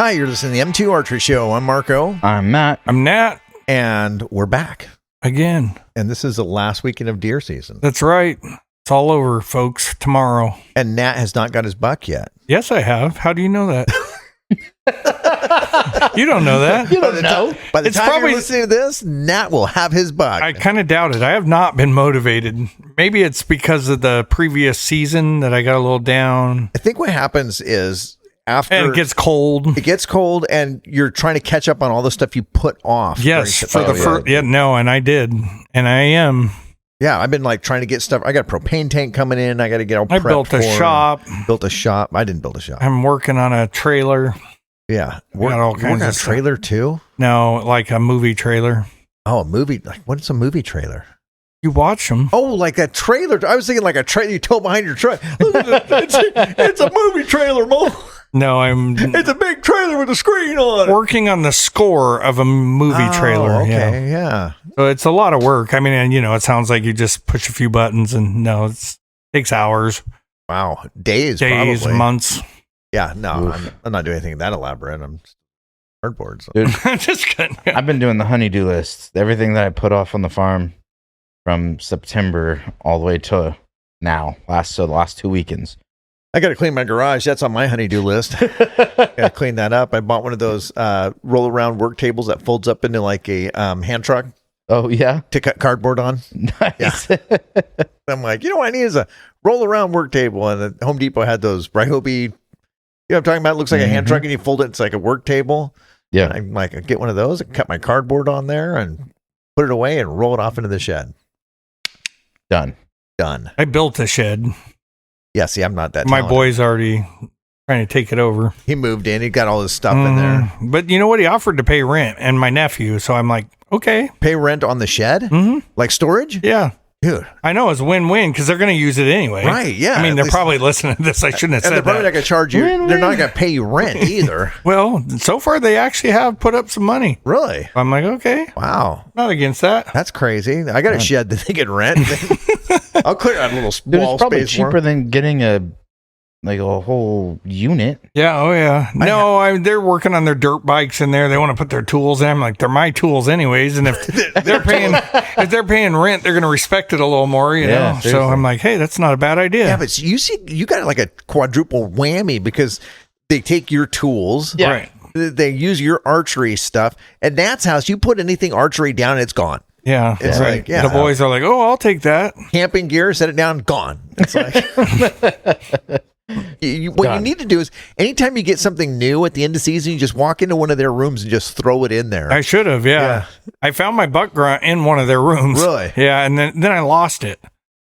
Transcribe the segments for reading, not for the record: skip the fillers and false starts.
Hi, you're listening to the M2 Archery Show. I'm Marco. I'm Matt. I'm Nat. And we're back. Again. And this is the last weekend of deer season. That's right. It's all over, folks, tomorrow. And Nat has not got his buck yet. Yes, I have. How do you know that? You don't know that. You don't know. By the time you're listening to this, Nat will have his buck. I kind of doubt it. I have not been motivated. Maybe it's because of the previous season that I got a little down. I think what happens is after and it gets cold. It gets cold, and you're trying to catch up on all the stuff you put off. Yes, for the first. Yeah, no, and I did, and I am. Yeah, I've been like trying to get stuff. I got a propane tank coming in. I got to get all prepped. I built a shop. Built a shop. I didn't build a shop. I'm working on a trailer. Yeah, got all kinds of a trailer too. No, like a movie trailer. Oh, a movie. Like, what's a movie trailer? You watch them. Oh, like that trailer. I was thinking like a trailer you tow behind your truck. It's a movie trailer, Mo. No, it's a big trailer with a screen on it. Working on the score of a movie trailer. Okay, yeah. So it's a lot of work. I mean, and it sounds like you just push a few buttons, and no, it takes hours. Wow, days, probably. Months. Yeah, no, I'm not doing anything that elaborate. I'm cardboard. So. Dude, I'm just kidding. I've been doing the honey-do list. Everything that I put off on the farm from September all the way to now. The last 2 weekends. I got to clean my garage. That's on my honey-do list. Got to clean that up. I bought one of those roll-around work tables that folds up into like a hand truck. Oh, yeah? To cut cardboard on. Nice. Yeah. I'm like, what I need is a roll-around work table. And the Home Depot had those Ryobi. What I'm talking about? It looks like a hand truck, and you fold it. It's like a work table. Yeah. And I'm like, I get one of those and cut my cardboard on there and put it away and roll it off into the shed. Done. I built a shed. Yeah, see, I'm not that My talented. boy's already trying to take it over. He moved in. He got all his stuff in there. But you know what? He offered to pay rent, and my nephew. So I'm like, okay. Pay rent on the shed? Mm-hmm. Like storage? Yeah. Dude. I know it's win-win because they're going to use it anyway. Right, yeah. I mean, they're probably listening to this. I shouldn't have said that. And they're probably not going to charge you. They're not going to pay you rent either. Well, so far they actually have put up some money. Really? I'm like, okay. Wow. Not against that. That's crazy. I got a shed that they can rent. I'll clear out a little wall it's probably space cheaper than getting a whole unit. Yeah. Oh, yeah. No, they're working on their dirt bikes in there. They want to put their tools in. I'm like, they're my tools anyways. And if they're paying rent, they're going to respect it a little more, you know? Seriously. So I'm like, hey, that's not a bad idea. Yeah, but you see, you got like a quadruple whammy because they take your tools. Yeah. Right. They use your archery stuff. At Nat's house, you put anything archery down, it's gone. Yeah. It's right. like, yeah. The boys are like, oh, I'll take that. Camping gear, set it down, gone. It's like... What you need to do is anytime you get something new at the end of season, you just walk into one of their rooms and just throw it in there. I should have, yeah. I found my buck grunt in one of their rooms. Really? Yeah, and then I lost it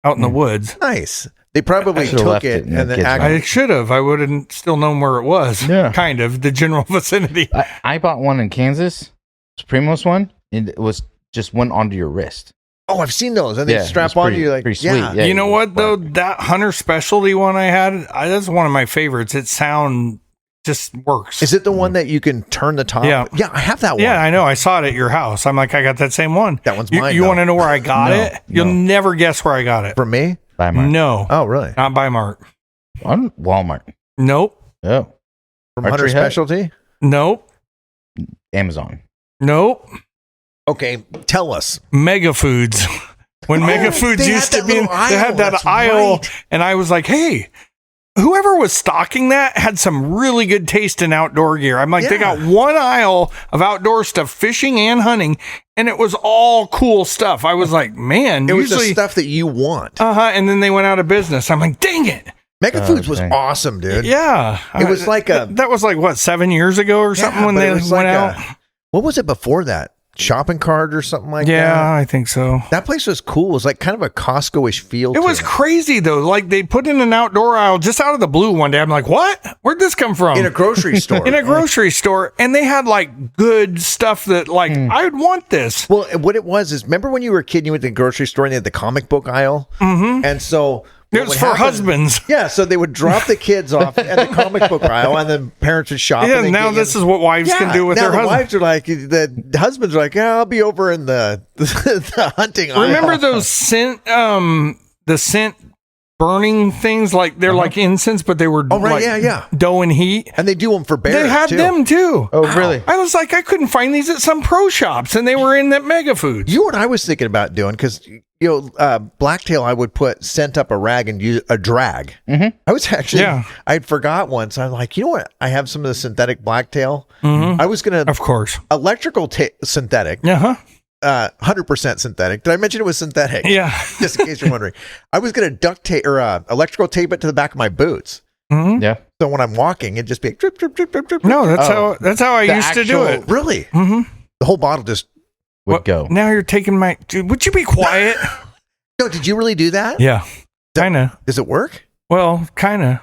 out in the woods. Nice. They probably took it and then I should have. I would have still known where it was. Yeah. Kind of the general vicinity. I bought one in Kansas, Primos one, and it was just went onto your wrist. Oh, I've seen those, and they strap on you like, pretty sweet. Yeah, you know what though? That hunter specialty one I had, that's one of my favorites. It just works. Is it the one that you can turn the top? Yeah, I have that one. Yeah, I know. I saw it at your house. I'm like, I got that same one. That one's mine. You want to know where I got it? You'll never guess where I got it. From me? By Mart. No. Oh, really? Not by Mart. On Walmart. Nope. Oh. From Hunter Specialty? Nope. Amazon. Nope. Okay, tell us. Mega Foods. When Mega Foods used to be in, they had that aisle, right. And I was like, hey, whoever was stocking that had some really good taste in outdoor gear. I'm like, they got one aisle of outdoor stuff, fishing and hunting, and it was all cool stuff. I was like, man, it was the stuff that you want. And then they went out of business. I'm like, dang it. Mega Foods was awesome, dude. Yeah. It was like that was like, what, 7 years ago or something when they went out? What was it before that? Shopping cart or something like that? Yeah, I think so. That place was cool. It was like kind of a Costco-ish feel. It was crazy though. Like they put in an outdoor aisle just out of the blue one day. I'm like, what? Where'd this come from? In a grocery store. In a grocery store. And they had like good stuff that like, I would want this. Well, what it was is, remember when you were a kid and you went to the grocery store and they had the comic book aisle? Mm-hmm. And so... It was for husbands. Yeah, so they would drop the kids off at the comic book aisle, and then parents would shop. Yeah, and now this is what wives can do with their husbands. Wives are like, the husbands are like, I'll be over in the hunting aisle. Remember those scent, the scent burning things like they're like incense, but they were dough and heat. And they do them for bears. They had them too. Oh, really? I was like, I couldn't find these at some pro shops, and they were in that Mega Foods. You know what I was thinking about doing? Because blacktail, I would put scent up a rag and use a drag. Mm-hmm. I was actually, I'd forgot once. I'm like, you know what? I have some of the synthetic blacktail. Mm-hmm. I was gonna, of course, electrical synthetic. 100% synthetic. Did I mention it was synthetic? Yeah. Just in case you're wondering. I was going to duct tape or electrical tape it to the back of my boots. Mm-hmm. Yeah. So when I'm walking, it'd just be drip, drip, drip, drip, drip. No, that's how I used to do it. Really? Mm-hmm. The whole bottle just would go. Now you're taking my... Dude, would you be quiet? No, did you really do that? Yeah. Kind of. Does it work? Well, kind of.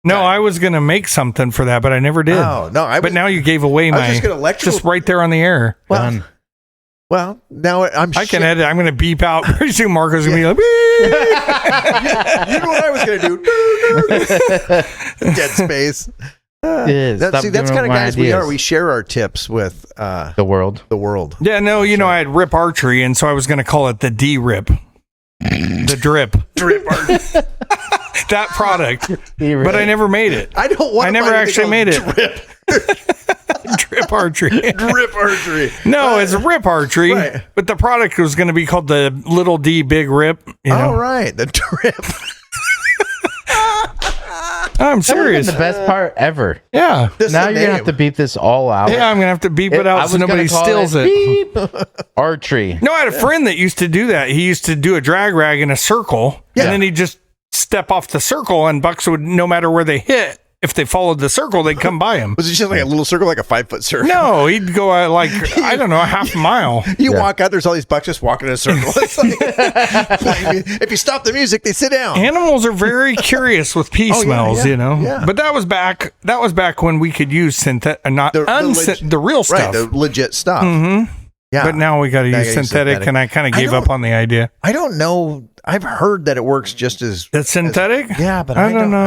No, I was going to make something for that, but I never did. Oh, no. But now you gave away my... just right there on the air. Done. Well, now I can edit. I'm going to beep out. Pretty soon Marco's going to be like, you know what I was going to do? Dead space. That's kind of guys we are. We share our tips with the world. Yeah, no, I had Rip Archery, and so I was going to call it the D-Rip. The Drip. That product. But I never made it. I never actually made it. Drip Archery. Drip Archery. No, it's Rip Archery. Right. But the product was going to be called the Little D Big Rip. Oh, right. The Drip. I'm serious. The best part ever. Yeah. Now you're going to have to beep this all out. Yeah, I'm going to have to beep it out so nobody steals it. Beep. Archery. No, I had a friend that used to do that. He used to do a drag rag in a circle, and then he'd just step off the circle, and bucks would, no matter where they hit, if they followed the circle, they'd come by him. Was it just like a little circle, like a 5-foot circle? No, he'd go like, I don't know, a half a mile. You walk out, there's all these bucks just walking in a circle. It's like, if you stop the music, they sit down. Animals are very curious with pea smells, Yeah. But that was back when we could use the real stuff. Right, the legit stuff. Mm-hmm. Yeah. But now we got to use synthetic, and I kind of gave up on the idea. I don't know. I've heard that it works just as... That's synthetic? But I don't know.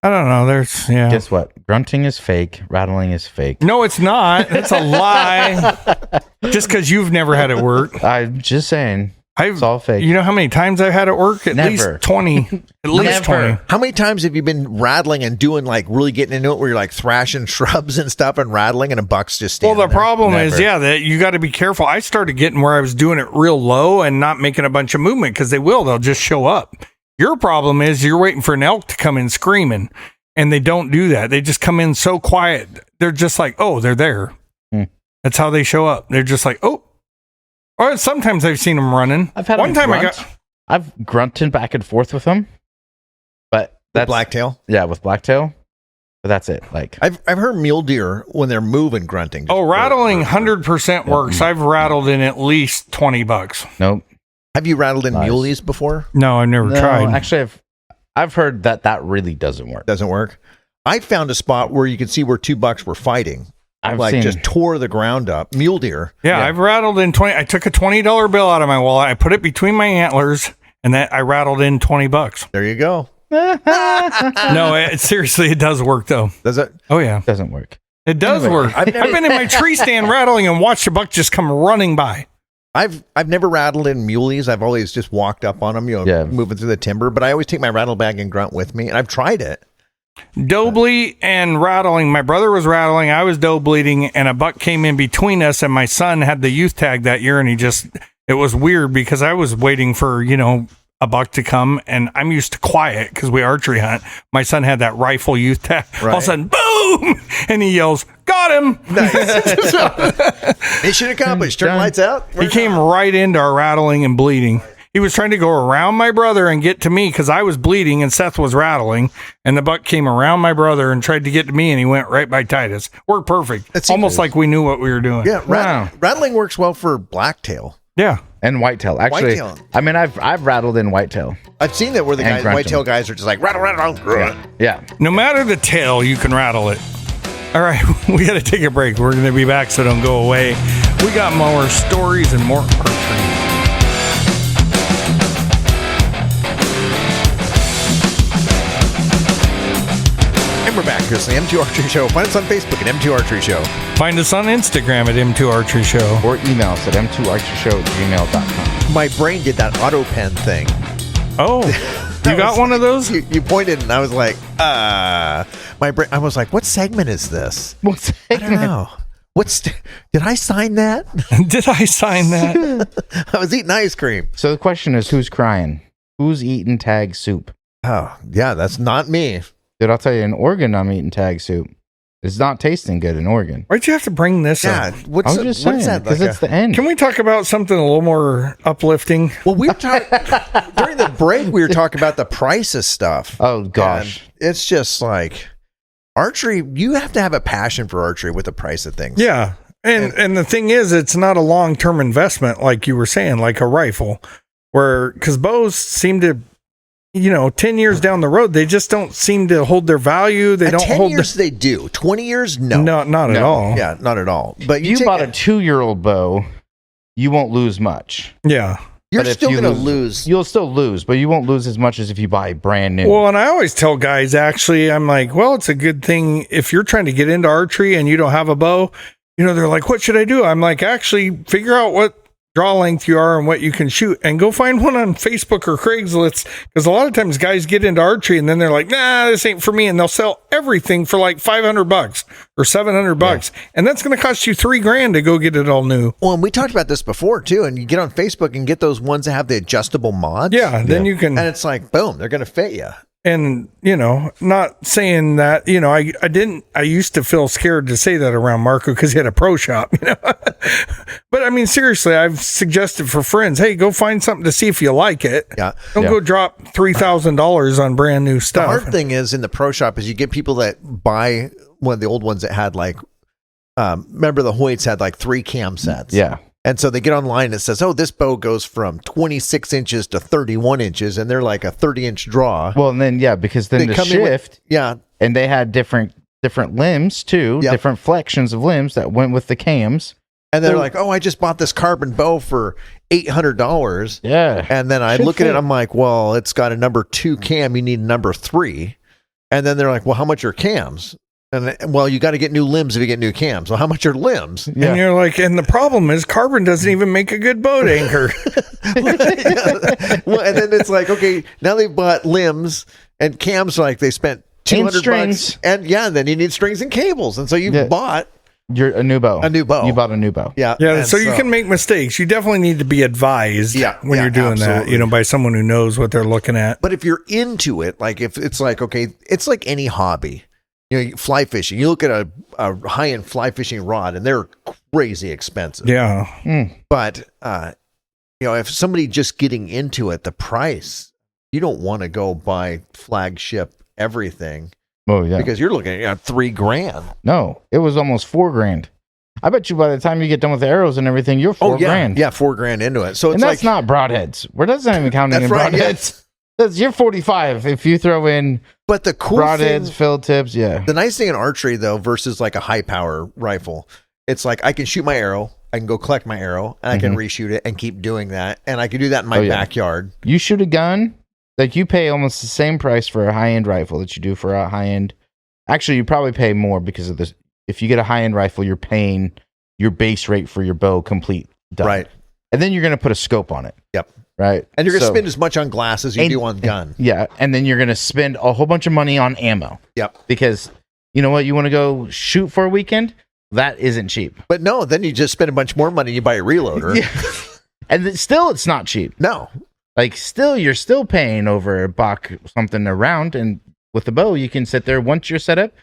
I don't know. Guess what? Grunting is fake. Rattling is fake. No, it's not. It's a lie. Just because you've never had it work. I'm just saying. It's all fake. You know how many times I've had it work? At least 20. At least 20. How many times have you been rattling and doing like really getting into it where you're like thrashing shrubs and stuff and rattling and a buck's just standing Well, the problem there? is, that you got to be careful. I started getting where I was doing it real low and not making a bunch of movement because they'll just show up. Your problem is you're waiting for an elk to come in screaming, and they don't do that. They just come in so quiet. They're just like, oh, they're there. That's how they show up. They're just like, oh. Or sometimes I've seen them running. I've grunted back and forth with them, but that's blacktail. Yeah, with blacktail. But that's it. Like I've heard mule deer when they're moving grunting. Rattling 100% works. I've rattled in at least $20. Nope. Have you rattled in muleys before? No, I've never tried. Actually, I've heard that really doesn't work. Doesn't work. I found a spot where you could see where two bucks were fighting. Just tore the ground up. Mule deer. Yeah, I've rattled in 20. I took a $20 bill out of my wallet. I put it between my antlers, and I rattled in $20. There you go. No, seriously, it does work though. Does it? Oh yeah, it doesn't work. It does work. I've been in my tree stand rattling and watched a buck just come running by. I've never rattled in muleys. I've always just walked up on them, moving through the timber. But I always take my rattle bag and grunt with me, and I've tried it. Doe bleed and rattling. My brother was rattling. I was doe bleeding, and a buck came in between us. And my son had the youth tag that year, and it was weird because I was waiting for a buck to come, and I'm used to quiet because we archery hunt. My son had that rifle youth tag. All of a sudden, boom, and he yells, "Got him!" Nice. Mission accomplished. Turn the lights out. He came right into our rattling and bleeding. He was trying to go around my brother and get to me because I was bleeding and Seth was rattling, and the buck came around my brother and tried to get to me, and he went right by Titus. Worked perfect. It's almost like we knew what we were doing. Yeah, rattling works well for blacktail. Yeah, and whitetail. Actually, whitetail. I mean, I've rattled in whitetail. I've seen that where the whitetail guys are just like rattle, rattle, rattle. Yeah. No matter the tail, you can rattle it. All right, we got to take a break. We're going to be back, so don't go away. We got more stories and more archery. And we're back. Here's the M2 Archery Show. Find us on Facebook at M2 Archery Show. Find us on Instagram at M2 Archery Show. Or email us at m2archeryshow@gmail.com. My brain did that auto pen thing. Oh, you got one of those? You pointed, and I was like, my brain. I was like, what segment is this? What segment? I don't know. Did I sign that? Did I sign that? I was eating ice cream. So the question is, who's crying? Who's eating tag soup? Oh, yeah, that's not me. Dude, I'll tell you, in Oregon, I'm eating tag soup. It's not tasting good in Oregon. Why'd you have to bring this up? I was just saying, because it's the end. Can we talk about something a little more uplifting? Well, we were talking during the break. We were talking about the price of stuff. Oh gosh, and it's just like archery. You have to have a passion for archery with the price of things. Yeah, and the thing is, it's not a long-term investment like you were saying, like a rifle, because bows seem to. 10 years down the road, they just don't seem to hold their value. They don't 10 hold. Years they do. 20 years, no, not at all. Yeah, not at all. But you bought a 2-year-old bow, you won't lose much. Yeah, you're still going to lose. You'll still lose, but you won't lose as much as if you buy brand new. Well, and I always tell guys, actually, I'm like, well, it's a good thing if you're trying to get into archery and you don't have a bow. They're like, what should I do? I'm like, actually, figure out what draw length you are and what you can shoot, and go find one on Facebook or Craigslist, because a lot of times guys get into archery and then they're like, nah, this ain't for me, and they'll sell everything for like $500 or $700, and that's going to cost you $3,000 to go get it all new. Well, and we talked about this before too, and you get on Facebook and get those ones that have the adjustable mods. Then you can, and it's like, boom, they're going to fit you. And, not saying that, I used to feel scared to say that around Marco because he had a pro shop, but I mean, seriously, I've suggested for friends, hey, go find something to see if you like it. Yeah. Don't go drop $3,000 on brand new stuff. The hard thing is in the pro shop is you get people that buy one of the old ones that had like, remember the Hoyts had like 3 cam sets. Yeah. And so they get online and it says, oh, this bow goes from 26 inches to 31 inches, and they're like a 30-inch draw. Well, and then, because then the shift, and they had different limbs too, different flexions of limbs that went with the cams. And they're like, oh, I just bought this carbon bow for $800. Yeah. And then I look at it, I'm like, well, it's got a number 2 cam. You need a number 3. And then they're like, well, how much are cams? And well, you got to get new limbs if you get new cams. Well, how much are limbs? Yeah. And you're like, and the problem is carbon doesn't even make a good boat anchor. Well, and then it's like, okay, now they've bought limbs and cams. Like they spent $200, and then you need strings and cables. And so you bought a new bow. You bought a new bow. Yeah. Yeah. So you can make mistakes. You definitely need to be advised when you're doing that, by someone who knows what they're looking at. But if you're into it, like if it's like, okay, it's like any hobby. Fly fishing. You look at a high-end fly fishing rod, and they're crazy expensive. Yeah. But, if somebody just getting into it, the price, you don't want to go buy flagship everything. Oh, yeah. Because you're looking at $3,000. No, it was almost $4,000. I bet you by the time you get done with the arrows and everything, you're $4,000. Yeah, $4,000 into it. So it's that's not broadheads. That's not even counting in right, broadheads. You're 45 if you throw in but the cool broadheads, fill tips, The nice thing in archery, though, versus like a high power rifle, it's like I can shoot my arrow, I can go collect my arrow, and I can reshoot it and keep doing that. And I can do that in my backyard. You shoot a gun, like you pay almost the same price for a high-end rifle that you do for a high-end. Actually, you probably pay more because of this. If you get a high-end rifle, you're paying your base rate for your bow complete. Done. Right. And then you're going to put a scope on it. Yep. Right. And you're going to spend as much on glass as you do on gun. Yeah. And then you're going to spend a whole bunch of money on ammo. Yep. Because you know what? You want to go shoot for a weekend? That isn't cheap. But no, then you just spend a bunch more money and you buy a reloader. And still, it's not cheap. No. Like, you're still paying over $1 something a round. And with the bow, you can sit there once you're set up.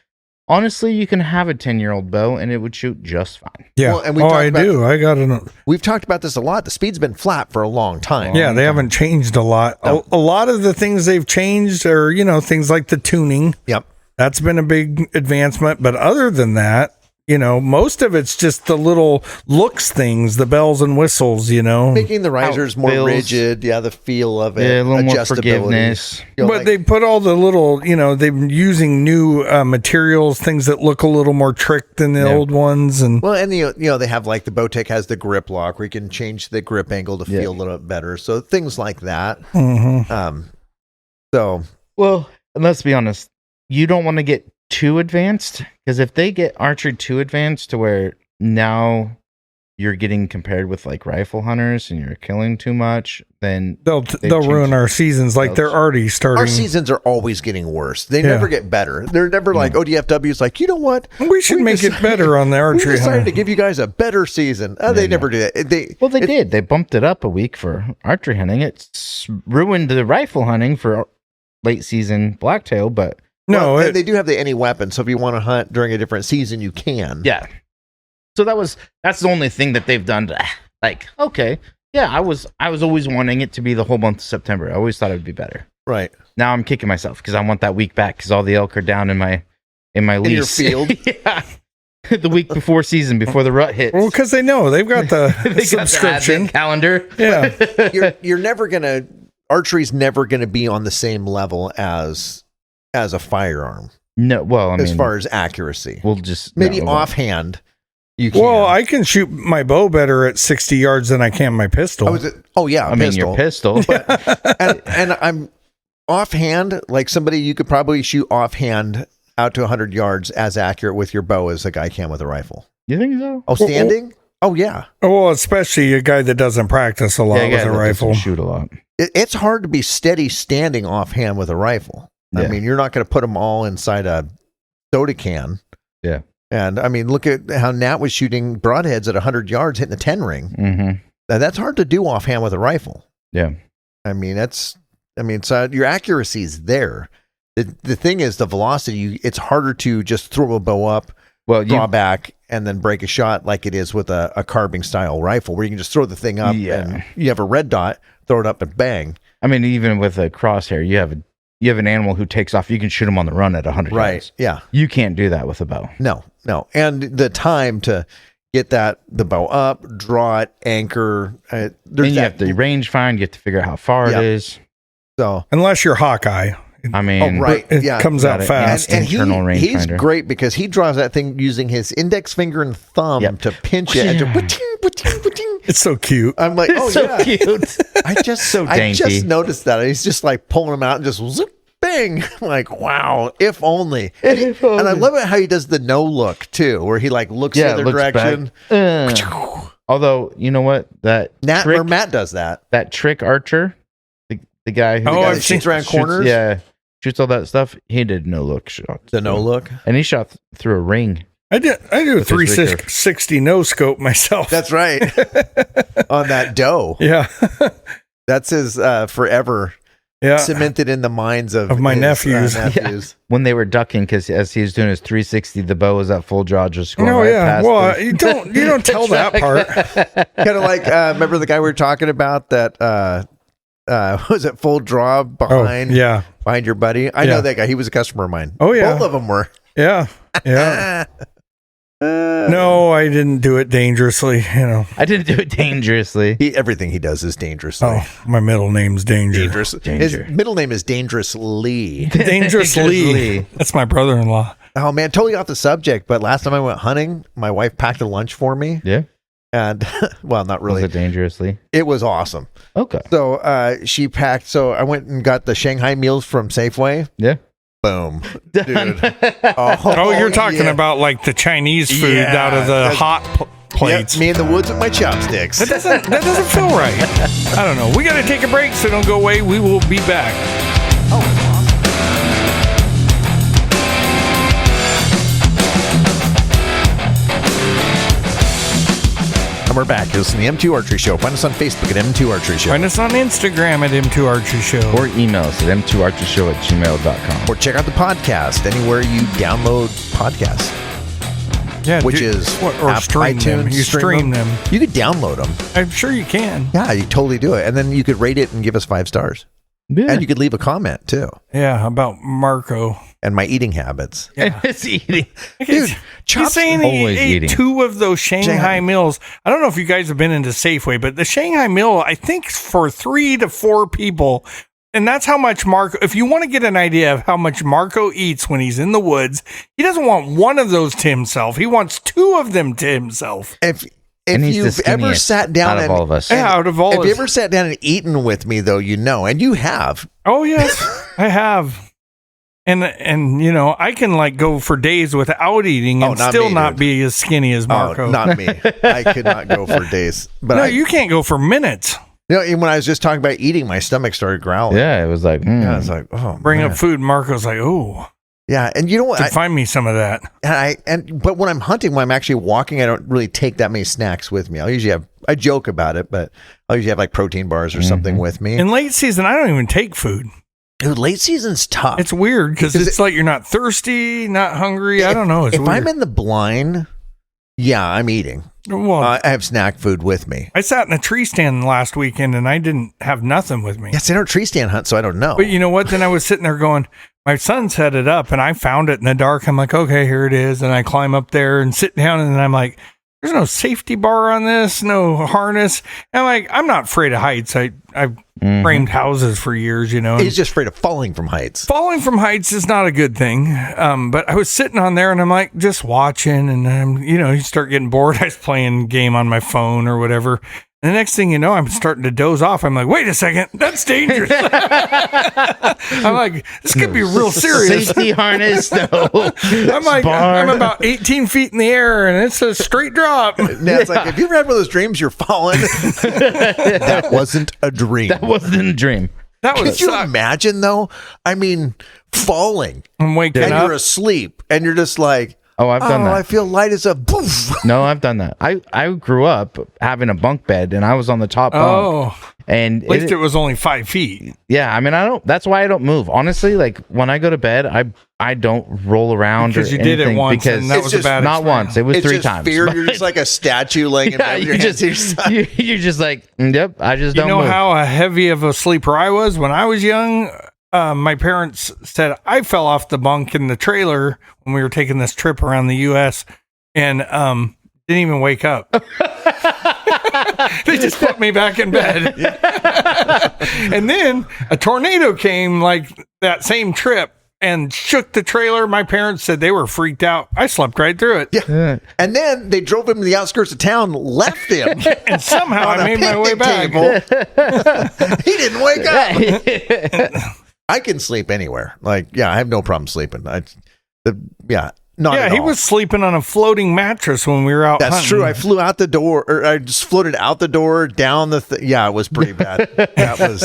Honestly, you can have a 10-year-old bow and it would shoot just fine. Yeah. Well, and I do. I got it. We've talked about this a lot. The speed's been flat for a long time. Yeah, they haven't changed a lot. No. A lot of the things they've changed are, things like the tuning. Yep. That's been a big advancement. But other than that, most of it's just the little looks things, the bells and whistles, Making the risers more rigid. Yeah, the feel of it. Yeah, a little more forgiveness. But they put all the little, they've been using new materials, things that look a little more tricked than the old ones. And they have like the Bowtech has the grip lock where you can change the grip angle to feel a little bit better. So things like that. Mm-hmm. Well, let's be honest. You don't want to get too advanced, because if they get archery too advanced to where now you're getting compared with like rifle hunters and you're killing too much, then they'll ruin our seasons. Like they're already starting. Our seasons are always getting worse. They never get better. They're never like ODFW is like, you know what? We should make it better on the archery. We decided to give you guys a better season. They never do that. They did. They bumped it up a week for archery hunting. It's ruined the rifle hunting for late season blacktail, but they do have the any weapon. So if you want to hunt during a different season, you can. Yeah. So that's the only thing that they've done. Like, okay, yeah, I was always wanting it to be the whole month of September. I always thought it would be better. Right. Now I'm kicking myself because I want that week back because all the elk are down in my lease. In your field. Yeah. The week before season, before the rut hits. Well, because they know they've got the subscription got the calendar. Yeah. You're never gonna archery's never gonna be on the same level as a firearm. No, well, I mean, as far as accuracy, we'll just maybe offhand. You can. Well, I can shoot my bow better at 60 yards than I can my pistol. I mean, your pistol. But, and I'm offhand, like somebody you could probably shoot offhand out to 100 yards as accurate with your bow as a guy can with a rifle. You think so? Oh, standing? Oh, yeah. Well, especially a guy that doesn't practice a lot with a rifle. Shoot a lot. It's hard to be steady standing offhand with a rifle. Yeah. I mean, you're not going to put them all inside a soda can. Yeah. And I mean, look at how Nat was shooting broadheads at 100 yards, hitting the 10 ring. Mm-hmm. Now, that's hard to do offhand with a rifle. Yeah. I mean, so your accuracy is there. The thing is the velocity. It's harder to just throw a bow up, draw back, and then break a shot like it is with a carbine style rifle, where you can just throw the thing up and you have a red dot, throw it up and bang. I mean, even with a crosshair, you have an animal who takes off. You can shoot him on the run at 100 yards. Yeah. You can't do that with a bow. No. And the time to get the bow up, draw it, anchor. Then you have to range find. You have to figure out how far it is. So unless you're Hawkeye, I mean, it comes out fast. And he's great because he draws that thing using his index finger and thumb to pinch it. It's so cute. I'm like, oh, so cute. I just noticed that. He's just like pulling them out and just zip, bang. I'm like, wow, if only. And I love it how he does the no look too, where he like looks the other direction. Although, you know what? Matt does that. That trick archer, the guy who shoots around corners. Yeah. Shoots all that stuff. He did no look shots. The no look, and he shot through a ring. I do a 360 no scope myself. That's right. On that doe. Yeah. That's his forever cemented in the minds of my nephews. Yeah. When they were ducking, because as he was doing his 360, the bow was at full draw, just going past them. You don't tell that part. Kind of like remember the guy we were talking about that was it full draw behind your buddy? I know that guy. He was a customer of mine. Oh yeah, both of them were. Yeah. No, I didn't do it dangerously. I didn't do it dangerously. Everything he does is dangerously. Oh, my middle name's Danger. His middle name is Dangerously. Dangerously. That's my brother-in-law. Oh man, totally off the subject. But last time I went hunting, my wife packed a lunch for me. Yeah. And well, not really. Was it dangerously? It was awesome. Okay. So she packed. So I went and got the Shanghai meals from Safeway. Yeah. Boom. Done. Dude. You're talking about like the Chinese food out of the hot plates. Yep, me in the woods with my chopsticks. That doesn't feel right. I don't know. We got to take a break, so don't go away. We will be back. We're back. This is the M2 Archery Show. Find us on Facebook at M2 Archery Show. Find us on Instagram at M2 Archery Show. Or email us at m2archershow@gmail.com. Or check out the podcast anywhere you download podcasts. Yeah, which is stream iTunes. Them. You stream them. You could download them. I'm sure you can. Yeah, you totally do it. And then you could rate it and give us 5 stars. Yeah. And you could leave a comment too. Yeah, about Marco. And my eating habits. Yeah. It's eating. Dude, he's saying he ate 2 of those Shanghai meals. I don't know if you guys have been into Safeway, but the Shanghai meal, I think for 3 to 4 people. And that's how much Marco, if you want to get an idea of how much Marco eats when he's in the woods, he doesn't want 1 of those to himself. He wants 2 of them to himself. If you've ever sat down out of all of us. Out of all of us. If you ever sat down and eaten with me, though, and you have. Oh, yes, I have. And you know, I can like go for days without eating and still not be as skinny as Marco. Oh, not me. I could not go for days. But you can't go for minutes. You know, even when I was just talking about eating, my stomach started growling. Yeah, it was like, yeah, I was like, oh, bring up food. Marco's like, oh, yeah, and you know what? Find me some of that. But when I'm hunting, when I'm actually walking, I don't really take that many snacks with me. I joke about it, but I'll usually have like protein bars or something with me. In late season, I don't even take food. Dude, late sea's tough. It's weird because it's like you're not thirsty, not hungry. I don't know. It's if weird. I'm in the blind, yeah, I'm eating. Well, I have snack food with me. I sat in a tree stand last weekend and I didn't have nothing with me. Yes, I don't tree stand hunt, so I don't know. But you know what? Then I was sitting there going, my son set it up and I found it in the dark. I'm like, okay, here it is. And I climb up there and sit down and I'm like, there's no safety bar on this, no harness. And I'm like, I'm not afraid of heights. I've framed houses for years, you know. He's just afraid of falling from heights. Falling from heights is not a good thing. But I was sitting on there and I'm like, just watching. And, you start getting bored. I was playing a game on my phone or whatever. And the next thing you know, I'm starting to doze off. I'm like, wait a second, that's dangerous. I'm like, this could be real serious. Safety harness, though. I'm like, I'm about 18 feet in the air and it's a straight drop. Yeah, it's like, have you ever had one of those dreams you're falling? That wasn't a dream. That wasn't a dream. Could you imagine, though? I mean, falling. I'm waking up. And you're asleep and you're just like, oh, I've done that. I feel light as a poof. No, I've done that. I grew up having a bunk bed and I was on the top bunk. Oh. And at least it was only 5 feet. Yeah, I mean, that's why I don't move. Honestly, like when I go to bed, I don't roll around because you did it once because and that was a bad not experience. once. It was it's 3 just times. Fear. You're just like a statue laying in bed. You're just like, yep, I just don't know move. how heavy of a sleeper I was when I was young? My parents said I fell off the bunk in the trailer when we were taking this trip around the U.S. and didn't even wake up. They just put me back in bed. And then a tornado came like that same trip and shook the trailer. My parents said they were freaked out. I slept right through it. Yeah. And then they drove him to the outskirts of town, left him. And somehow I made my way back. He didn't wake up. I can sleep anywhere. Like, yeah, I have no problem sleeping. He was sleeping on a floating mattress when we were out That's hunting. true. I flew out the door, or I just floated out the door, down the yeah, it was pretty bad. That was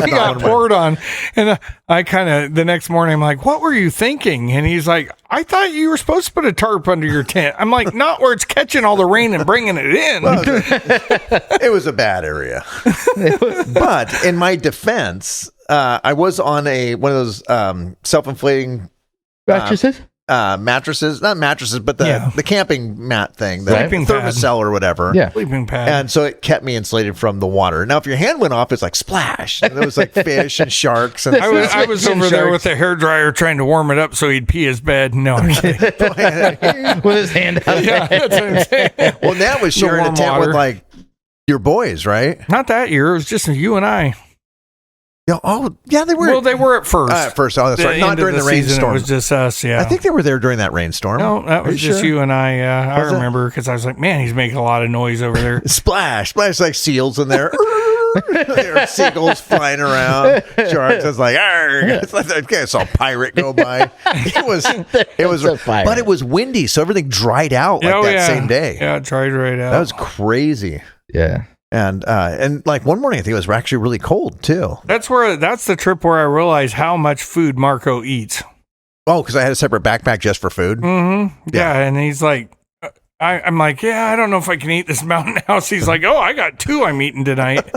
we got poured on. And I kind of, the next morning, I'm like, what were you thinking? And he's like, I thought you were supposed to put a tarp under your tent. I'm like, not where it's catching all the rain and bringing it in. Well, it was a bad area. But in my defense, I was on one of those self-inflating mattresses. Mattresses, not mattresses, but the camping mat thing, the thermocell or whatever. Yeah, sleeping pad. And so it kept me insulated from the water. Now, if your hand went off, it's like splash. And there was like fish and sharks. And I was over there with the hairdryer trying to warm it up so he'd pee his bed. No, I'm kidding. With his hand out. Yeah, that's what I'm saying. Well, that was sharing a tent with like your boys, right? Not that year. It was just you and I. Oh, yeah, they were. Well, they were at first. Oh, that's right. Not during the rainstorm. It was just us, yeah. I think they were there during that rainstorm. No, that was just you and I. I remember because I was like, man, he's making a lot of noise over there. Splash like seals in there. There are seagulls flying around. Sharks. I was like, I saw a pirate go by. It was, but it was windy, so everything dried out same day. Yeah, it dried right out. That was crazy. Yeah. And like one morning, I think it was actually really cold too. That's the trip where I realized how much food Marco eats. Oh, because I had a separate backpack just for food. Mm-hmm. Yeah, and he's like, I'm like, yeah, I don't know if I can eat this mountain house. He's like, oh, I got 2 I'm eating tonight.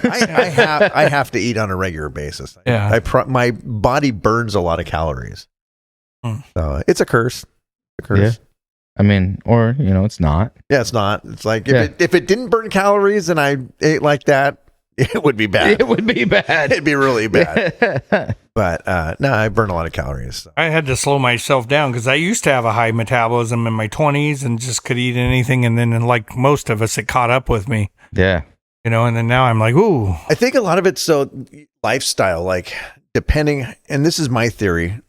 I have to eat on a regular basis. Yeah, my body burns a lot of calories. So it's a curse. Yeah. I mean, or, it's not. Yeah, it's not. It's like if it didn't burn calories and I ate like that, it would be bad. It would be bad. It'd be really bad. But no, I burn a lot of calories. So. I had to slow myself down because I used to have a high metabolism in my 20s and just could eat anything. And then, like most of us, it caught up with me. Yeah. And then now I'm like, ooh. I think a lot of it's lifestyle, like depending, and this is my theory.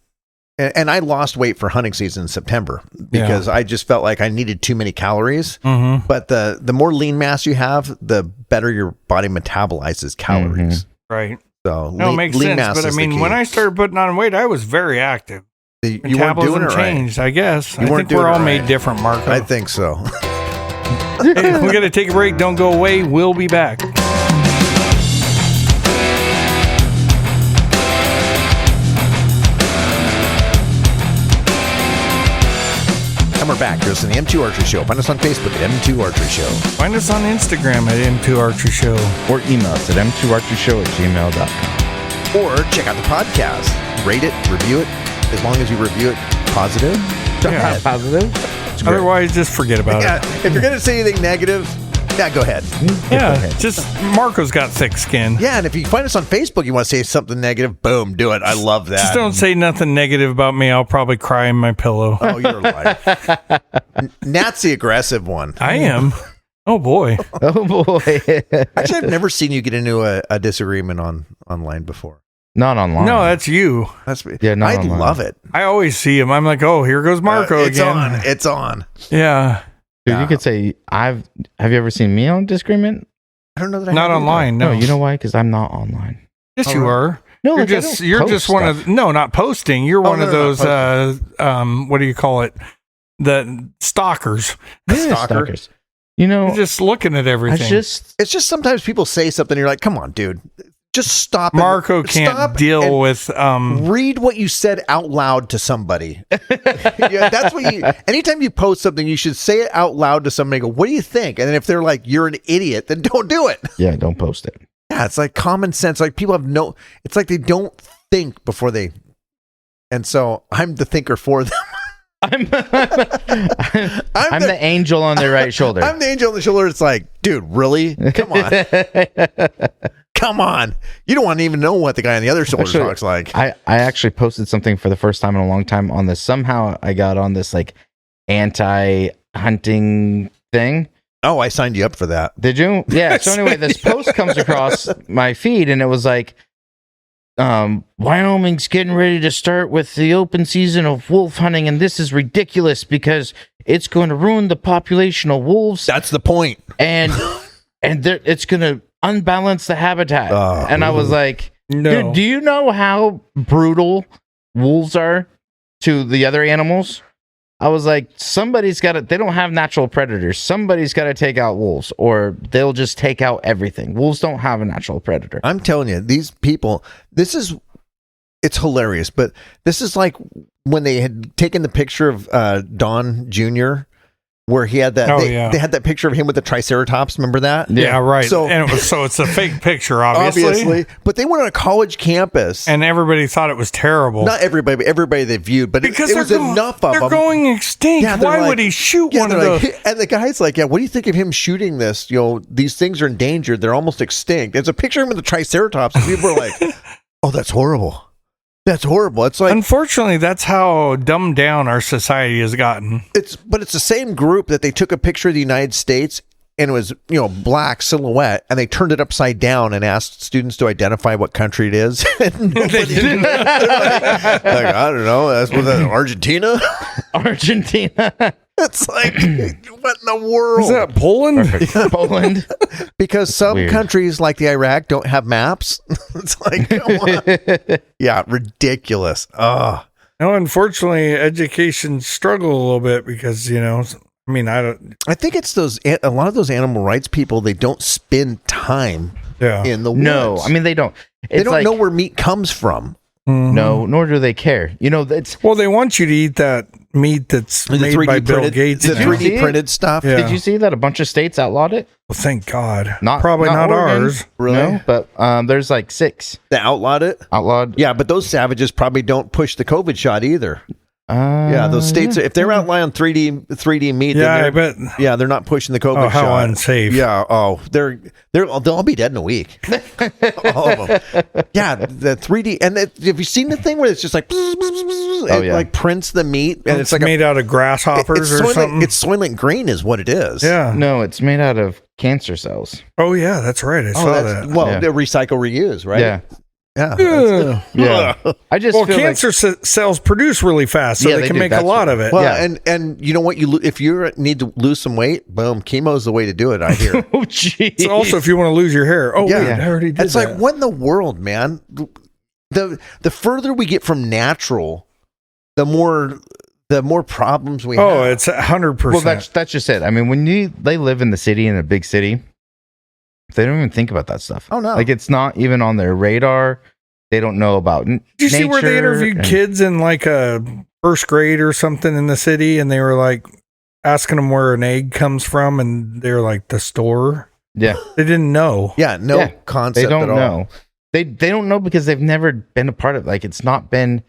And I lost weight for hunting season in September because I just felt like I needed too many calories. Mm-hmm. But the more lean mass you have, the better your body metabolizes calories. Mm-hmm. Right. So no, it makes lean sense. mass But I is the mean, key. when I started putting on weight, I was very active. You weren't doing it right. changed, I guess. You I weren't think we're doing all it made right. different, Marco. I think so. Hey, we got to take a break. Don't go away. We'll be back. And we're back. Here's the M2 Archery Show. Find us on Facebook at M2 Archery Show. Find us on Instagram at M2 Archery Show. Or email us at m2archershow@gmail.com. Or check out the podcast. Rate it, review it. As long as you review it positive. Yeah. Positive. Otherwise, just forget about it. If you're going to say anything negative, go ahead. Yeah, just Marco's got thick skin. Yeah, and if you find us on Facebook, you want to say something negative, boom, do it. I love that. Just don't say nothing negative about me. I'll probably cry in my pillow. Oh, you're lying. Nat's the aggressive one. I am. Oh, boy. Oh boy. Actually, I've never seen you get into a disagreement online before. Not online. No, that's you. That's Yeah, not I online. love it. I always see him. I'm like, oh, here goes Marco It's again. on. It's on. Yeah. Dude, Yeah. you could say have you ever seen me on disagreement? I don't know that I Not have either. online. No, No, you know why? Because I'm not online. Yes, you are. No, You're like, I just don't you're post just one stuff. of no, not posting. You're one no, of no, not those what do you call it? The stalkers. Yeah, Stalker. stalkers. You know, You're just looking at I everything. just It's just sometimes people say something, and you're like, come on, dude. Just stop. Marco and, can't stop deal and with read what you said out loud to somebody. Yeah, that's what you. Anytime you post something, you should say it out loud to somebody. And go, what do you think? And then if they're like, you're an idiot, then don't do it. yeah, don't post it. Yeah, it's like common sense. Like people have no. It's like they don't think before they. And so I'm the thinker for them. I'm I'm the angel on their right shoulder. I'm the angel on the shoulder. It's like, dude, really? Come on, come on. You don't want to even know what the guy on the other shoulder Actually, talks like. I actually posted something for the first time in a long time on this. Somehow I got on this like anti-hunting thing. Oh, I signed you up for that. Did you? Yeah. So anyway, this post comes across my feed and it was like, Wyoming's getting ready to start with the open season of wolf hunting, and this is ridiculous because it's going to ruin the population of wolves That's the point. and it's going to unbalance the habitat. And I was like, No. dude, do you know how brutal wolves are to the other animals? I was like, somebody's got to, they don't have natural predators. Somebody's got to take out wolves or they'll just take out everything. Wolves don't have a natural predator. I'm telling you, these people, it's hilarious, but this is like when they had taken the picture of Don Jr., where he had that, they had that picture of him with the Triceratops. Remember that? Yeah, right. So- and it's a fake picture, obviously. But they went on a college campus. And everybody thought it was terrible. Not everybody, but everybody they viewed, but because it was enough of they're them. going extinct. Yeah, they're Why like- would he shoot Yeah, one of they're those? like, and the guy's like, yeah, what do you think of him shooting this? You know, these things are endangered. They're almost extinct. It's a picture of him with the Triceratops. And people are like, oh, that's horrible. That's horrible. It's like, Unfortunately, that's how dumbed down our society has gotten. but it's the same group that they took a picture of the United States and it was, black silhouette, and they turned it upside down and asked students to identify what country it is. And nobody- they're like, I don't know. That's what that Argentina. Argentina. It's like, what in the world? Is that Poland? Perfect. Poland. Because some Weird. countries like the Iraq don't have maps. It's like, come on. Yeah, ridiculous. Oh, No, unfortunately, education struggle a little bit because, I don't. I think it's a lot of those animal rights people, they don't spend time Yeah. in the woods. No, I mean, they don't. It's They don't like, know where meat comes from. No, nor do they care. It's Well, they want you to eat that meat that's The made by Bill printed, Gates. the now. 3D see it? printed stuff. Yeah. Did you see that a bunch of states outlawed it? Well, thank God. not Probably not Oregon. ours. Really? No, but there's like 6 They outlawed it. outlawed. Yeah, but those savages probably don't push the COVID shot either. Yeah, those states, if they're outlawing 3D meat, Yeah, then I bet. they're not pushing the COVID Oh, how shot. unsafe. Yeah. Oh, they'll all be dead in a week. All of them. Yeah. The 3D. And have you seen the thing where it's just like, it yeah. like prints the meat and It's it's like made out of grasshoppers or something. It's Soylent Green is what it is. Yeah. No, it's made out of cancer cells. Oh, yeah, that's right. I saw that. Well, Yeah. the recycle reuse, right? Yeah. Yeah. I just feel cancer cells produce really fast, so they can make a lot of it. Well, and you know what? If you need to lose some weight, boom, chemo is the way to do it. I hear. Oh, geez. So also, if you want to lose your hair, wait, I already did. It's like, what in the world, man? The further we get from natural, the more problems we have. Oh, it's 100%. Well, that's just it. I mean, when they live in the city, in a big city, they don't even think about that stuff. Oh no, like it's not even on their radar. They don't know about. Did you see where they interviewed kids in like a first grade or something in the city, and they were like asking them where an egg comes from, and they're like the store. Yeah, they didn't know. Yeah, no concept. They don't at all. know. They don't know because they've never been a part of. Like it's not been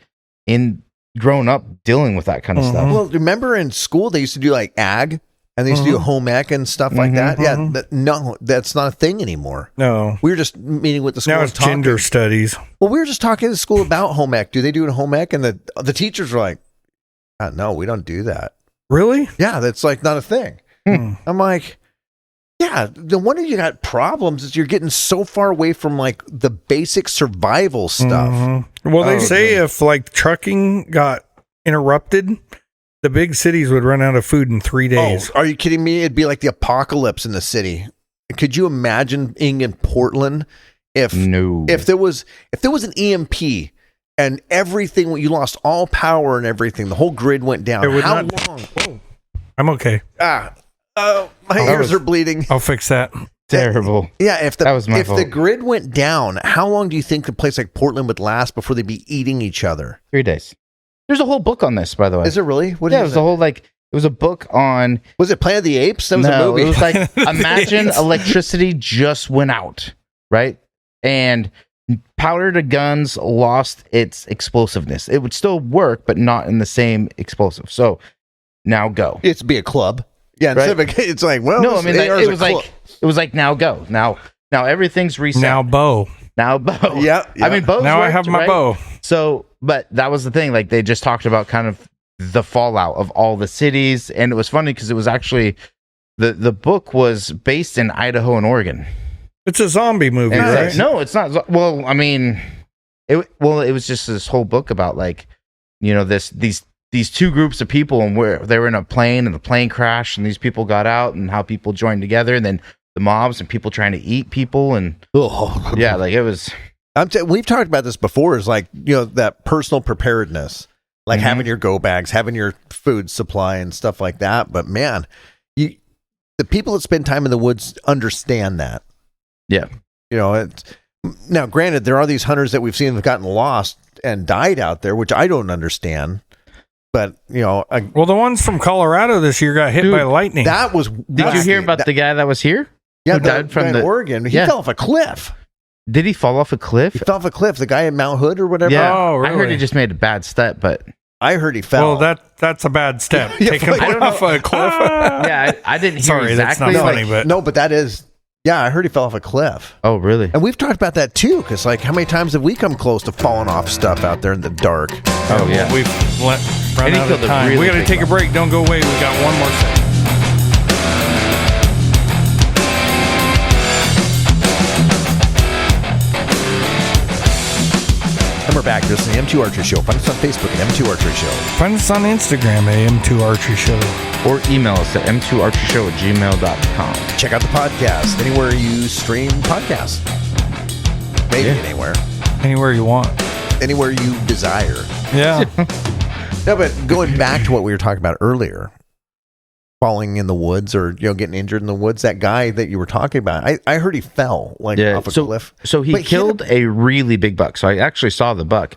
grown up dealing with that kind of stuff. Well, remember in school they used to do like ag. And they used to do home ec and stuff like that. Yeah, that's not a thing anymore. No. We were just meeting with the school. Now it's gender studies. Well, we were just talking to the school about home ec. Do they do it home ec? And the teachers were like, no, we don't do that. Really? Yeah, that's like not a thing. I'm like, yeah, the wonder you got problems is you're getting so far away from like the basic survival stuff. Well, they say if like trucking got interrupted, the big cities would run out of food in 3 days. Oh, are you kidding me? It'd be like the apocalypse in the city. Could you imagine being in Portland if there was an EMP and everything, you lost all power and everything, the whole grid went down? How long? Oh. I'm okay. My ears are bleeding. I'll fix that. Terrible. Yeah, if fault. The grid went down, how long do you think a place like Portland would last before they'd be eating each other? 3 days. There's a whole book on this, by the way. Is it really? It was a whole it was a book on. Was it Planet of the Apes? That was a movie. It was like imagine electricity just went out, right? And powder to guns lost its explosiveness. It would still work, but not in the same explosive. So now go. It's be a club. Yeah, right? It's like, well, no, I mean it was like now go. Now everything's reset. Now bow. Yeah. I mean bows. Now I have my bow. So, but that was the thing. Like they just talked about kind of the fallout of all the cities, and it was funny because it was actually the book was based in Idaho and Oregon. It's a zombie movie, right? No, it's not. Well, I mean, it was just this whole book about like, you know, these two groups of people and where they were in a plane and the plane crashed and these people got out and how people joined together and then the mobs and people trying to eat people and yeah, like it was. We've talked about this before. Is like, you know, that personal preparedness, like having your go bags, having your food supply and stuff like that. But man, the people that spend time in the woods understand that. Yeah, you know. Now, granted, there are these hunters that we've seen have gotten lost and died out there, which I don't understand. But you know, well, the ones from Colorado this year got hit by lightning. That was. Did you hear about the guy that was here? Yeah, who died from Oregon. He fell off a cliff. Did he fall off a cliff? He fell off a cliff. The guy in Mount Hood or whatever. Yeah, really? I heard he just made a bad step, but I heard he fell. Well, that's a bad step. Taking off a cliff. Yeah, I didn't hear exactly. That's not funny, but no, but that is. Yeah, I heard he fell off a cliff. Oh, really? And we've talked about that too, because like, how many times have we come close to falling off stuff out there in the dark? Oh yeah, well, we've run out of time. We got to take a break. Don't go away. We got one more segment. And we're back. This is the M2 Archery Show. Find us on Facebook at M2 Archery Show. Find us on Instagram at M2 Archery Show. Or email us at m2archershow@gmail.com. Check out the podcast anywhere you stream podcasts. Maybe anywhere. Anywhere you want. Anywhere you desire. Yeah. No, but going back to what we were talking about earlier, falling in the woods or, you know, getting injured in the woods, that guy that you were talking about, I heard he fell off a cliff. So he killed a really big buck. So I actually saw the buck.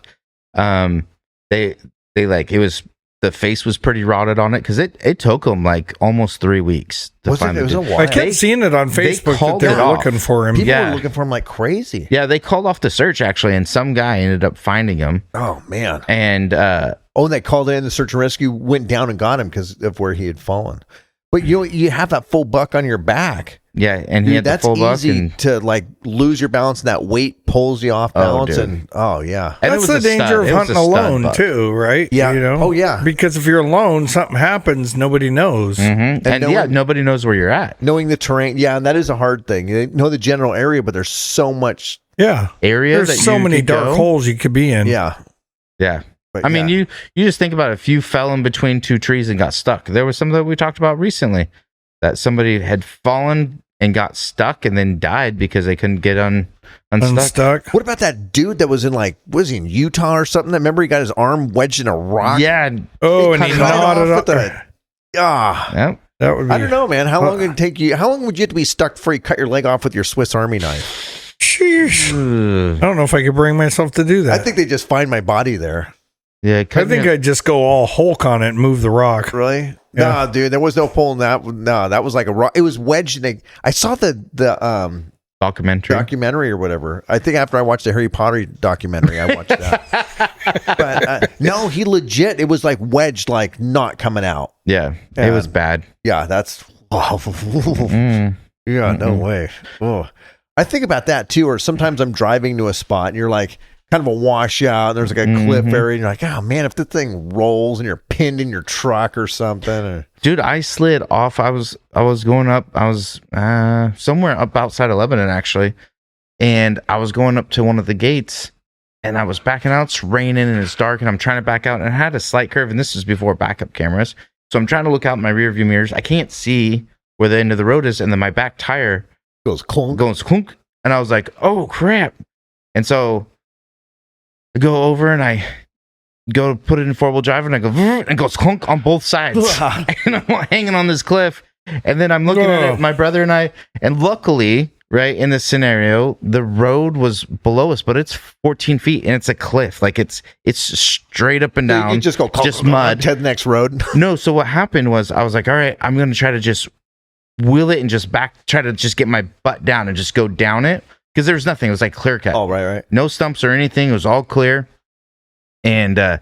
They like, it was, the face was pretty rotted on it because it took them like almost 3 weeks to find it. I kept seeing it on Facebook that they were looking for him. People were looking for him like crazy. Yeah, they called off the search actually, and some guy ended up finding him. Oh man! And they called in the search and rescue, went down and got him because of where he had fallen. But you have that full buck on your back. Yeah, and he had the full buck. That's easy to like lose your balance, and that weight pulls you off balance. And yeah, and that's the danger of hunting alone too, right? Yeah. You know? Oh yeah. Because if you're alone, something happens, nobody knows. Mm-hmm. And nobody knows where you're at. Knowing the terrain, and that is a hard thing. You know the general area, but there's so much area. There's so many dark holes you could be in. Yeah. But I mean, you just think about it. If you fell in between two trees and got stuck, there was something that we talked about recently that somebody had fallen and got stuck and then died because they couldn't get unstuck. What about that dude that was in was he in Utah or something? Remember he got his arm wedged in a rock? Yeah. Oh, and he nodded up there. That would be, I don't know, man. How long would it take you? How long would you have to be stuck before you cut your leg off with your Swiss Army knife? Sheesh. I don't know if I could bring myself to do that. I think they just find my body there. Yeah, I think I'd just go all Hulk on it and move the rock. Really? Yeah. No, dude, there was no pulling that. No, that was like a rock. It was wedged. I saw the documentary or whatever. I think after I watched the Harry Potter documentary, I watched that. But no, he legit. It was like wedged, like not coming out. Yeah, it was bad. Yeah, that's. Yeah, no way. Oh, I think about that too. Or sometimes I'm driving to a spot and you're like. Kind of a washout. And there's like a cliff area. And you're like, oh man, if the thing rolls and you're pinned in your truck or something. Dude, I slid off. I was going up. I was somewhere up outside of Lebanon actually, and I was going up to one of the gates, and I was backing out. It's raining and it's dark, and I'm trying to back out, and it had a slight curve. And this is before backup cameras, so I'm trying to look out in my rear view mirrors. I can't see where the end of the road is, and then my back tire goes clunk, and I was like, oh crap, and so. I go over and I go to put it in 4-wheel drive and I go and it goes clunk on both sides and I'm hanging on this cliff and then I'm looking at it, my brother and I, and luckily right in this scenario the road was below us, but it's 14 feet and it's a cliff, like it's straight up and down. You just go just mud to the next road. No, so what happened was I was like, all right, I'm gonna try to just wheel it and just try to just get my butt down and just go down it. Because there was nothing. It was like clear cut. Oh, right. No stumps or anything. It was all clear. And there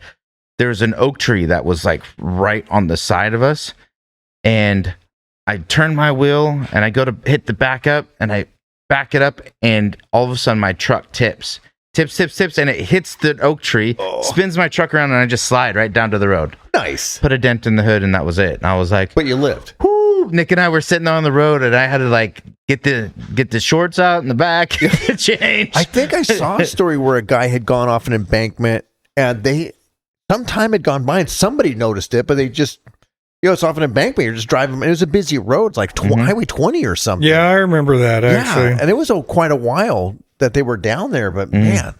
was an oak tree that was like right on the side of us. And I turn my wheel and I go to hit the back up and I back it up. And all of a sudden my truck tips. And it hits the oak tree, spins my truck around, and I just slide right down to the road. Nice. Put a dent in the hood, and that was it. And I was like, but you lived. Nick and I were sitting on the road, and I had to like get the shorts out in the back, change. I think I saw a story where a guy had gone off an embankment, and some time had gone by, and somebody noticed it, but they just, it's off an embankment. You're just driving. It was a busy road, it's like Highway 20 or something. Yeah, I remember that actually. Yeah, and it was quite a while that they were down there, but man.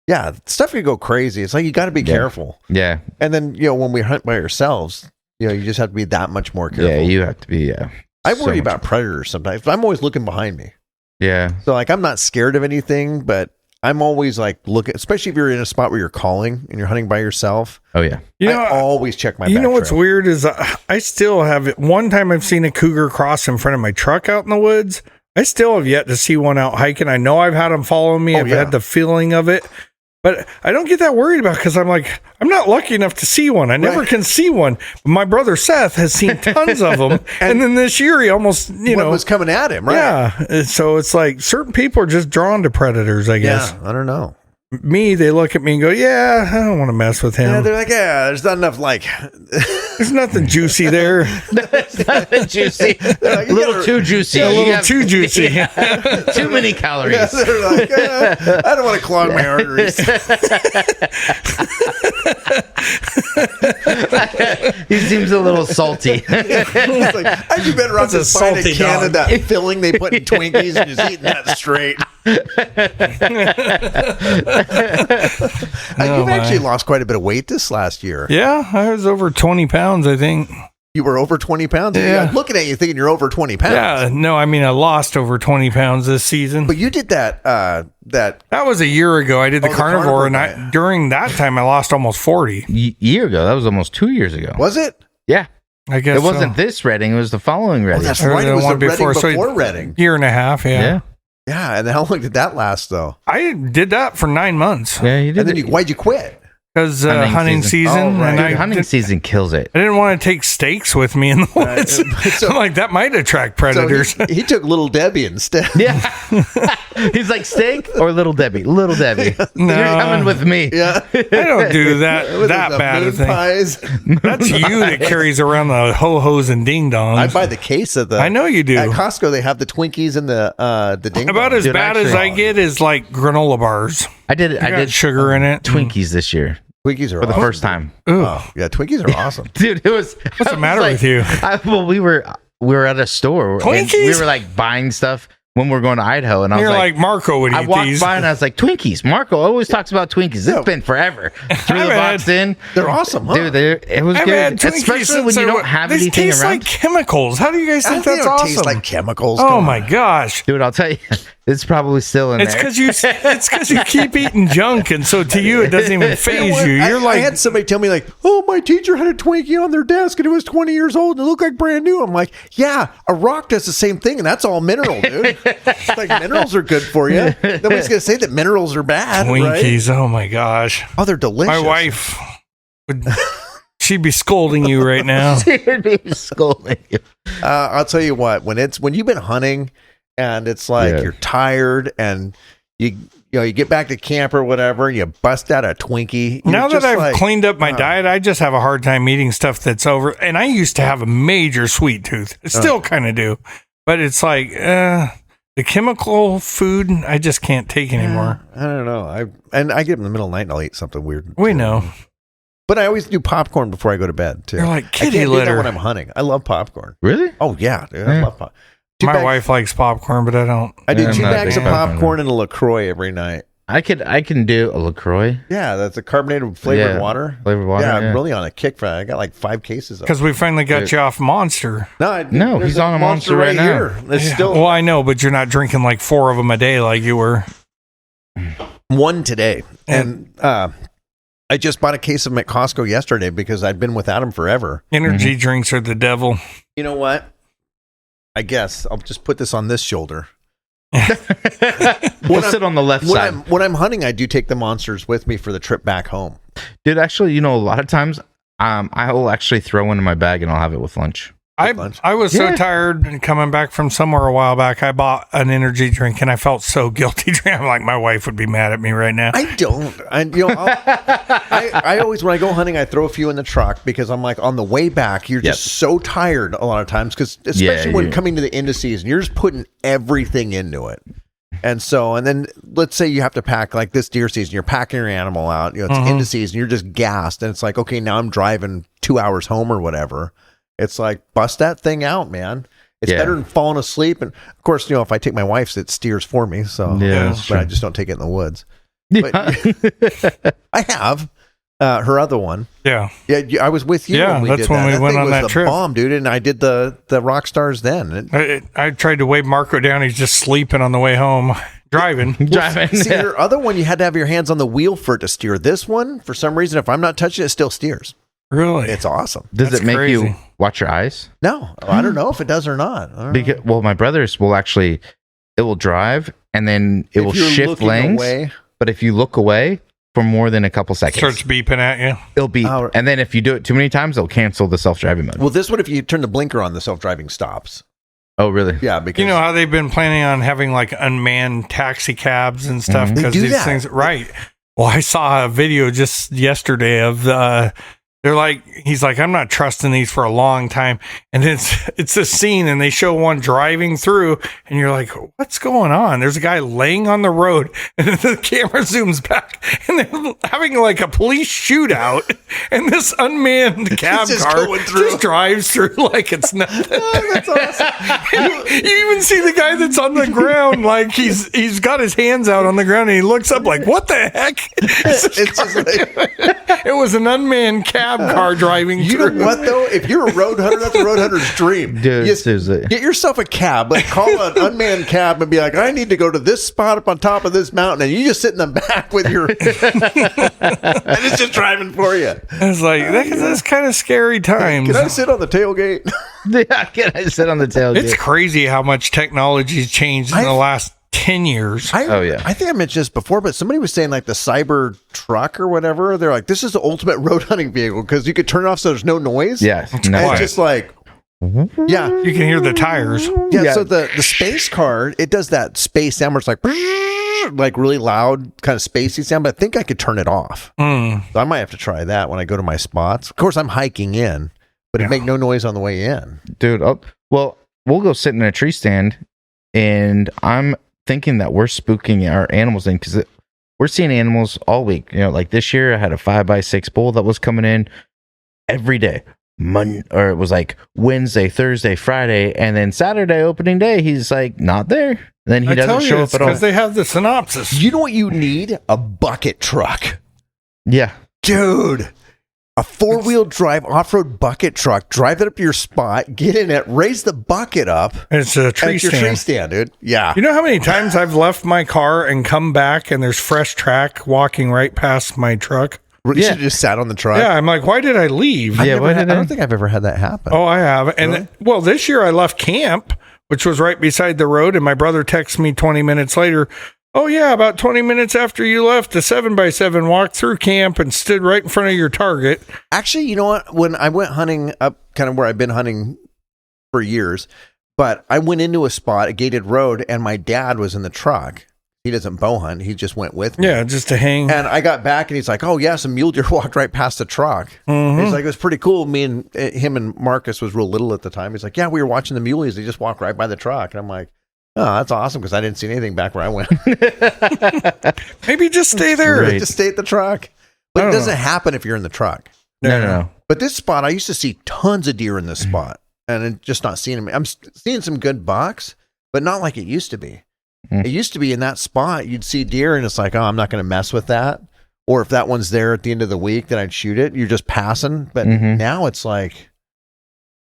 Yeah, stuff could go crazy. It's like you got to be careful. Yeah. And then, when we hunt by ourselves, you just have to be that much more careful. Yeah, you have to be, I worry about predators sometimes. I'm always looking behind me. Yeah. So, I'm not scared of anything, but I'm always, looking, especially if you're in a spot where you're calling and you're hunting by yourself. Oh, yeah. I always check my back You know what's trail. weird is I still have it. One time I've seen a cougar cross in front of my truck out in the woods. I still have yet to see one out hiking. I know I've had them follow me. I've had the feeling of it. But I don't get that worried about because I'm like, I'm not lucky enough to see one. I never can see one. But my brother Seth has seen tons of them. and then this year he almost, was coming at him, right? Yeah. So it's like certain people are just drawn to predators, I guess. Yeah, I don't know. Me, they look at me and go, yeah, I don't want to mess with him. Yeah, they're like, there's not enough, there's nothing juicy there. There's nothing juicy. Like, a little too juicy. A little too juicy. Too many calories. Yeah, they're like, I don't want to clog my arteries. He seems a little salty. It's like, I'd be better off just buying a can of that filling they put in Twinkies and just eating that straight. You've actually lost quite a bit of weight this last year. Yeah, I was over 20 pounds, I think. You were over 20 pounds? Yeah. I'm looking at you thinking you're over 20 pounds. Yeah, no, I mean, I lost over 20 pounds this season. But you did that. That was a year ago. I did the carnivore, and during that time, I lost almost 40. Year ago? That was almost 2 years ago. Was it? Yeah. I guess it wasn't this Redding. It was the following Redding. Oh, that's right. It was the Redding before Redding. Year and a half, yeah. Yeah, and how long did that last, though? I did that for 9 months. Yeah, you did. And then why'd you quit? Because hunting season. Oh, right. And hunting season kills it. I didn't want to take steaks with me in the woods. So, I'm like, that might attract predators. So he took Little Debbie instead. Yeah. He's like, steak or Little Debbie? Little Debbie. No. You're coming with me. Yeah. I don't do that bad a moon thing. pies. That's you that carries around the ho-hos and ding-dongs. I buy the case of the. I know you do. At Costco, they have the Twinkies and the ding. About as bad as I get is like granola bars. I did sugar in it. Twinkies this year Twinkies are for the awesome. first time. Ooh. Oh, yeah, Twinkies are awesome. Dude, it was. What's the matter with you? We were at a store. And Twinkies? we were like buying stuff when we were going to Idaho, and I You're was like, Marco would eat I walked these. by and I was like, Twinkies. Marco always talks about Twinkies. It's been forever. Threw the box in. They're awesome, huh? Dude, it was I've good. had Twinkies Especially since when you I don't wa- have they anything taste around. like chemicals. How do you guys think They that's don't awesome? taste like chemicals. Oh Come my on. gosh. Dude, I'll tell you, it's probably still in It's there. because you keep eating junk, and so to you it doesn't even phase you. You're I like, had somebody tell me like, "Oh, my teacher had a Twinkie on their desk and it was 20 years old and it looked like brand new." I'm like, "Yeah, a rock does the same thing, and that's all mineral, dude. It's like minerals are good for you. Nobody's gonna say that minerals are bad, right? Twinkies. Oh my gosh. Oh, they're delicious. My wife would. She'd be scolding you right now. She would be scolding you. I'll tell you what, when you've been hunting and it's like you're tired and you get back to camp or whatever and you bust out a Twinkie. Now that I've like, cleaned up my diet, I just have a hard time eating stuff that's over. And I used to have a major sweet tooth. I still kind of do. But it's like the chemical food I just can't take anymore. I don't know. I get in the middle of the night and I'll eat something weird. We know. But I always do popcorn before I go to bed too. You're like I kitty can't do that litter. when I'm hunting. I love popcorn. Really? Oh yeah, dude, I love popcorn. My wife likes popcorn, but I don't. I do I'm 2 not a bags big of popcorn popcorn and a LaCroix every night. I can do a LaCroix Yeah, that's a carbonated flavored water. flavored water. Yeah, Yeah, I'm really on a kick for that. I got like 5 cases of it. Because we finally got you off Monster. No, No, there's he's on a Monster right now. here. It's still Well, I know, but you're not drinking like 4 of them a day like you were. one today. And I just bought a case of them at Costco yesterday because I'd been without them forever. Energy drinks are the devil. You know what? I guess I'll just put this on this shoulder. We'll sit on the left side. When I'm hunting, I do take the Monsters with me for the trip back home. Dude, actually, a lot of times I will actually throw one in my bag and I'll have it with lunch. I was so tired and coming back from somewhere a while back. I bought an energy drink and I felt so guilty. I'm like, my wife would be mad at me right now. I don't. I always, when I go hunting, I throw a few in the truck because I'm like, on the way back, you're just so tired a lot of times because especially when coming to the end of season, you're just putting everything into it. And then let's say you have to pack like this deer season, you're packing your animal out, it's end of season, you're just gassed. And it's like, okay, now I'm driving 2 hours home or whatever. It's like, bust that thing out, man. It's better than falling asleep. And of course, if I take my wife's, it steers for me. So, but I just don't take it in the woods. But I have her other one. Yeah. Yeah. I was with you. Yeah, when we that's did when that. we went thing on was that the trip. bomb, dude. And I did the rock stars then. I tried to wave Marco down. He's just sleeping on the way home, driving. See, your other one, you had to have your hands on the wheel for it to steer. This one, for some reason, if I'm not touching it, it still steers. Really? It's awesome. Does That's it make crazy. you watch your eyes? No, I don't know if it does or not. I don't know. Because, my brothers will actually, it will drive and then it will If you're shift looking lanes. away- But if you look away for more than a couple seconds, Starts beeping at you. it'll be. Oh. And then if you do it too many times, it'll cancel the self-driving mode. Well, this one, if you turn the blinker on, the self-driving stops. Oh, really? Yeah, because You know how they've been planning on having like unmanned taxi cabs and stuff Mhm. because They do these that. things, right? Well, I saw a video just yesterday of he's like, I'm not trusting these for a long time. And it's a scene and they show one driving through and you're like, what's going on? There's a guy laying on the road and then the camera zooms back and they're having like a police shootout and this unmanned cab just car going through. just drives through like it's nothing. that's awesome. You even see the guy that's on the ground, like he's got his hands out on the ground and he looks up like, what the heck? It's just like, It was an unmanned cab car driving you through. know what though? If you're a road hunter, that's a road hunter's dream. Dude, You seriously. get yourself a cab, like call an unmanned cab and be like, I need to go to this spot up on top of this mountain, and you just sit in the back with your, and it's just driving for you. I was like, that's kind of scary times. Can I sit on the tailgate? Yeah, can I sit on the tailgate? It's crazy how much technology's changed in the last 10 years. I think I mentioned this before, but somebody was saying like the cyber truck or whatever. They're like, this is the ultimate road hunting vehicle because you could turn it off so there's no noise. Yes. And it's just like, Yeah. You can hear the tires. Yeah. So the space car, it does that space sound where it's like really loud, kind of spacey sound, but I think I could turn it off. So I might have to try that when I go to my spots. Of course, I'm hiking in, but it make no noise on the way in. Dude, well, we'll go sit in a tree stand, and I'm thinking that we're spooking our animals in because we're seeing animals all week. You know, like this year I had a 5x6 bull that was coming in every day. Or it was like Wednesday, Thursday, Friday, and then Saturday opening day, he's like not there. Then he doesn't show up at all because they have the synopsis. You know what you need? A bucket truck. Yeah, dude. A 4-wheel drive off-road bucket truck. Drive it up to your spot. Get in it. Raise the bucket up. It's a tree stand. Your tree stand, dude. Yeah. You know how many times I've left my car and come back and there's fresh track walking right past my truck? You should have just sat on the truck. Yeah, I'm like, why did I leave? I don't think I've ever had that happen. Oh, I have. And really? This year I left camp, which was right beside the road, and my brother texts me 20 minutes later. Oh yeah, about 20 minutes after you left, the 7x7 walked through camp and stood right in front of your target. Actually, you know what? When I went hunting up kind of where I've been hunting for years, but I went into a spot, a gated road, and my dad was in the truck. He doesn't bow hunt. He just went with me. Yeah, just to hang. And I got back and he's like, oh, yeah, some mule deer walked right past the truck. Mm-hmm. He's like, it was pretty cool. Me and him and Marcus was real little at the time. He's like, yeah, we were watching the muleys. They just walked right by the truck. And I'm like, oh, that's awesome because I didn't see anything back where I went. Maybe just stay there. Right. Just stay at the truck. But it doesn't happen if you're in the truck. No. But this spot, I used to see tons of deer in this spot and just not seeing them. I'm seeing some good bucks, but not like it used to be. It used to be in that spot, you'd see deer and it's like, oh, I'm not going to mess with that. Or if that one's there at the end of the week, then I'd shoot it. You're just passing. But now it's like,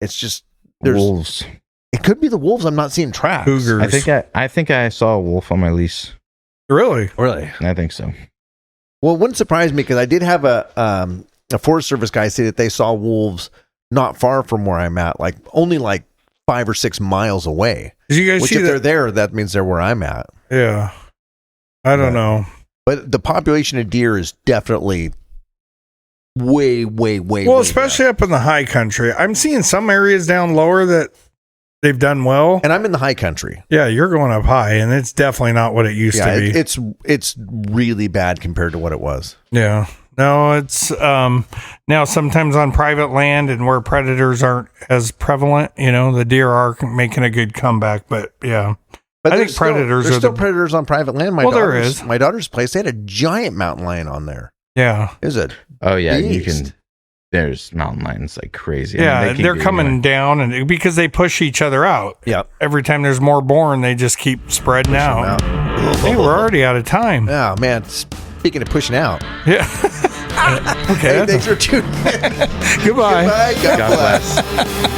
it's just, there's wolves. It could be the wolves. I'm not seeing tracks. Cougars. I think I saw a wolf on my lease. Really? I think so. Well, it wouldn't surprise me because I did have a Forest Service guy say that they saw wolves not far from where I'm at, like only like 5 or 6 miles away. Did you guys Which see if they're there, that means they're where I'm at. Yeah. I don't know. But the population of deer is definitely way, well, especially up in the high country. I'm seeing some areas down lower that they've done well. And I'm in the high country. Yeah, you're going up high, and it's definitely not what it used to be. It's really bad compared to what it was. Yeah. No, it's now sometimes on private land and where predators aren't as prevalent, the deer are making a good comeback. But yeah, but I think predators there's still predators on private land. There is. My daughter's place, they had a giant mountain lion on there. Yeah. Is it? Oh yeah, beast. There's mountain lions like crazy. Yeah, they're coming down and because they push each other out. Yep. Every time there's more born, they just keep spreading out. Hey, we're already out of time. Oh man, speaking of pushing out. Yeah. Okay. Hey, thanks for tuning in. Goodbye. Goodbye. God bless.